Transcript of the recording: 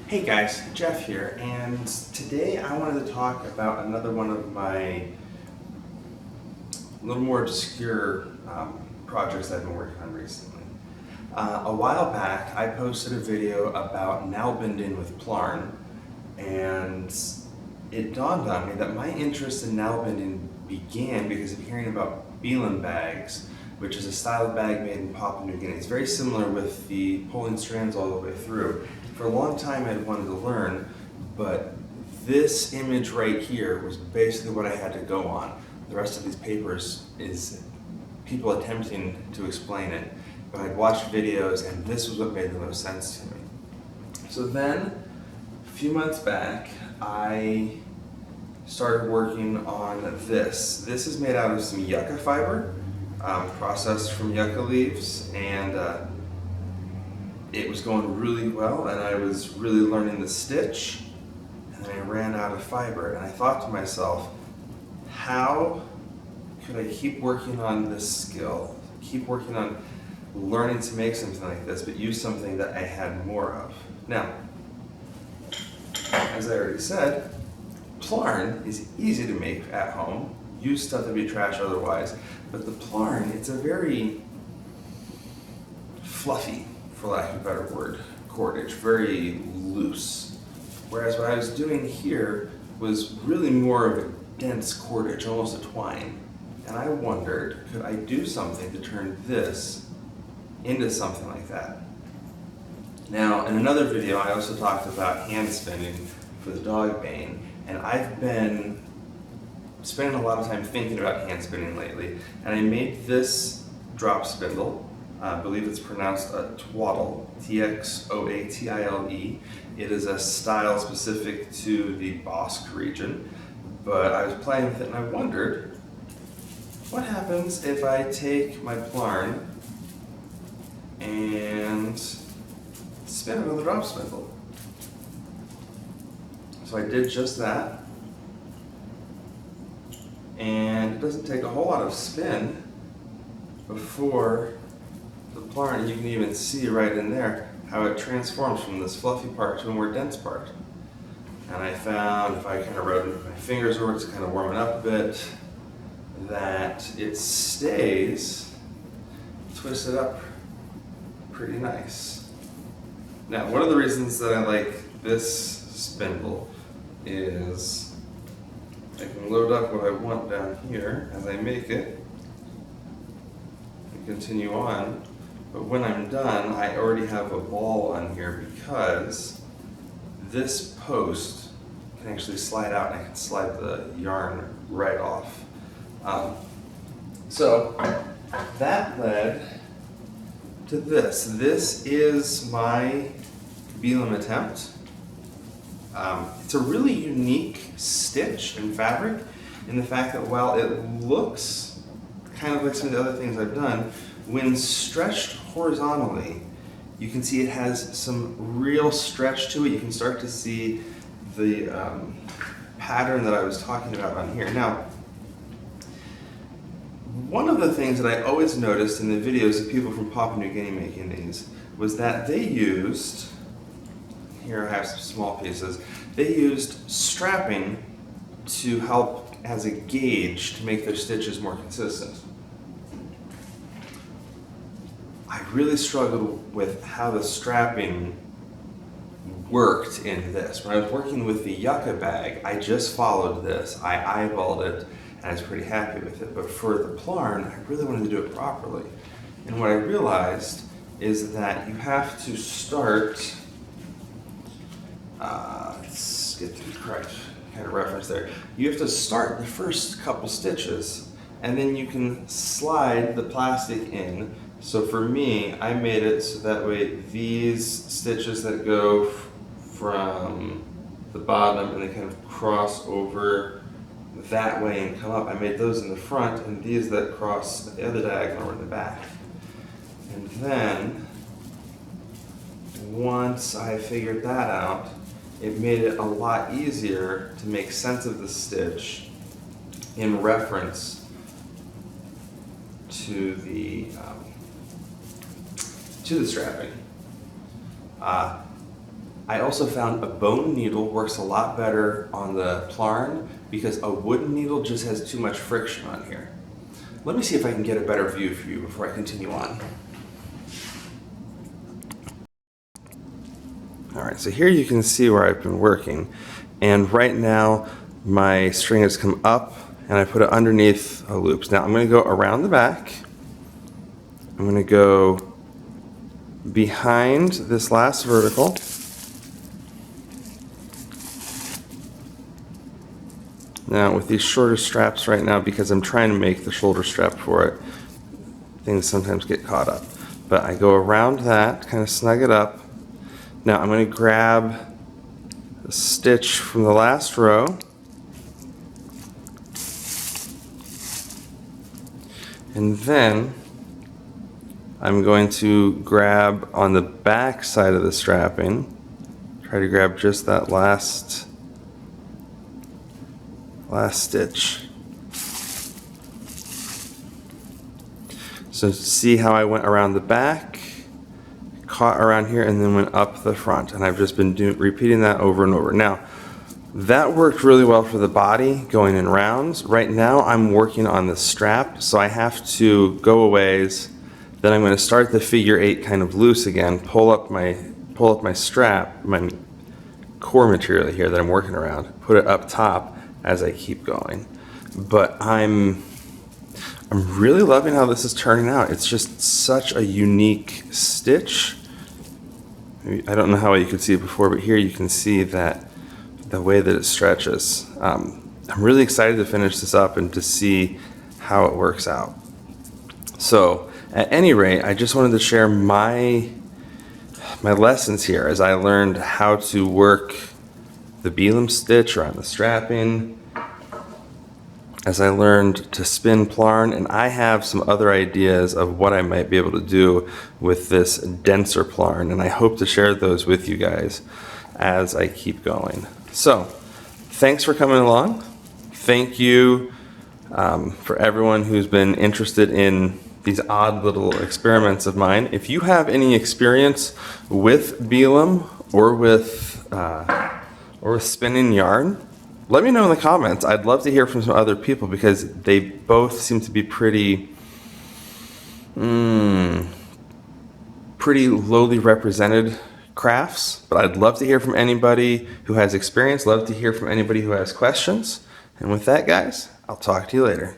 Hey guys, Jeff here, and today I wanted to talk about another one of my little more obscure projects I've been working on recently. A while back, I posted a video about nail bending with plarn, and it dawned on me that my interest in nail bending began because of hearing about bilum bags, which is a style of bag made in Papua New Guinea. It's very similar with the pulling strands all the way through. For a long time I'd wanted to learn, but this image right here was basically what I had to go on. The rest of these papers is people attempting to explain it, but I'd watched videos and this was what made the most sense to me. So then, a few months back, I started working on this. This is made out of some yucca fiber, processed from yucca leaves, and it was going really well, and I was really learning the stitch, and then I ran out of fiber, and I thought to myself, how could I keep working on this skill, keep working on learning to make something like this, but use something that I had more of? Now, as I already said, plarn is easy to make at home. Use stuff that would be trash otherwise, but the plarn, it's a very fluffy, for lack of a better word, cordage, very loose. Whereas what I was doing here was really more of a dense cordage, almost a twine. And I wondered, could I do something to turn this into something like that? Now, in another video, I also talked about hand spinning for the dog bane, and I've been spending a lot of time thinking about hand spinning lately, and I made this drop spindle. I believe it's pronounced a txoatile, T-X-O-A-T-I-L-E. It is a style specific to the Basque region, but I was playing with it and I wondered, what happens if I take my plarn and spin it on the drop spindle? So I did just that, and it doesn't take a whole lot of spin before the plarn, you can even see right in there how it transforms from this fluffy part to a more dense part. And I found, if I kind of rub my fingers over it to kind of warm it up a bit, that it stays twisted up pretty nice. Now, one of the reasons that I like this spindle is I can load up what I want down here as I make it and continue on. But when I'm done, I already have a ball on here because this post can actually slide out and I can slide the yarn right off. So that led to this. This is my bilum attempt. It's a really unique stitch and fabric in the fact that while it looks kind of like some of the other things I've done, when stretched horizontally, you can see it has some real stretch to it. You can start to see the pattern that I was talking about on here. Now, one of the things that I always noticed in the videos of people from Papua New Guinea making these was that they used, here I have some small pieces, they used strapping to help as a gauge to make their stitches more consistent. I really struggled with how the strapping worked in this. When I was working with the yucca bag, I just followed this. I eyeballed it and I was pretty happy with it. But for the plarn, I really wanted to do it properly. And what I realized is that you have to start, let's get to the correct kind of reference there. You have to start the first couple stitches and then you can slide the plastic in. So for me, I made it so that way these stitches that go from the bottom and they kind of cross over that way and come up, I made those in the front, and these that cross the other diagonal are in the back. And then, once I figured that out, it made it a lot easier to make sense of the stitch in reference to the strapping. I also found a bone needle works a lot better on the plarn because a wooden needle just has too much friction on here. Let me see if I can get a better view for you before I continue on. All right, so here you can see where I've been working. And right now my string has come up and I put it underneath a loop. Now I'm going to go around the back. I'm going to go behind this last vertical. Now with these shorter straps right now, because I'm trying to make the shoulder strap for it, things sometimes get caught up. But I go around that, kind of snug it up. Now I'm going to grab a stitch from the last row and then I'm going to grab on the back side of the strapping, try to grab just that last stitch. So see how I went around the back, caught around here, and then went up the front. And I've just been repeating that over and over. Now, that worked really well for the body, going in rounds. Right now, I'm working on the strap, so I have to go a ways. Then I'm going to start the figure 8 kind of loose again, pull up my strap, my core material here that I'm working around, put it up top as I keep going. But I'm really loving how this is turning out. It's just such a unique stitch. I don't know how you could see it before, but here you can see that the way that it stretches. I'm really excited to finish this up and to see how it works out. So at any rate, I just wanted to share my lessons here as I learned how to work the bilum stitch around the strapping, as I learned to spin plarn, and I have some other ideas of what I might be able to do with this denser plarn, and I hope to share those with you guys as I keep going. So, thanks for coming along. Thank you for everyone who's been interested in these odd little experiments of mine. If you have any experience with bilum or with spinning yarn, let me know in the comments. I'd love to hear from some other people because they both seem to be pretty lowly represented crafts. But I'd love to hear from anybody who has experience, love to hear from anybody who has questions. And with that, guys, I'll talk to you later.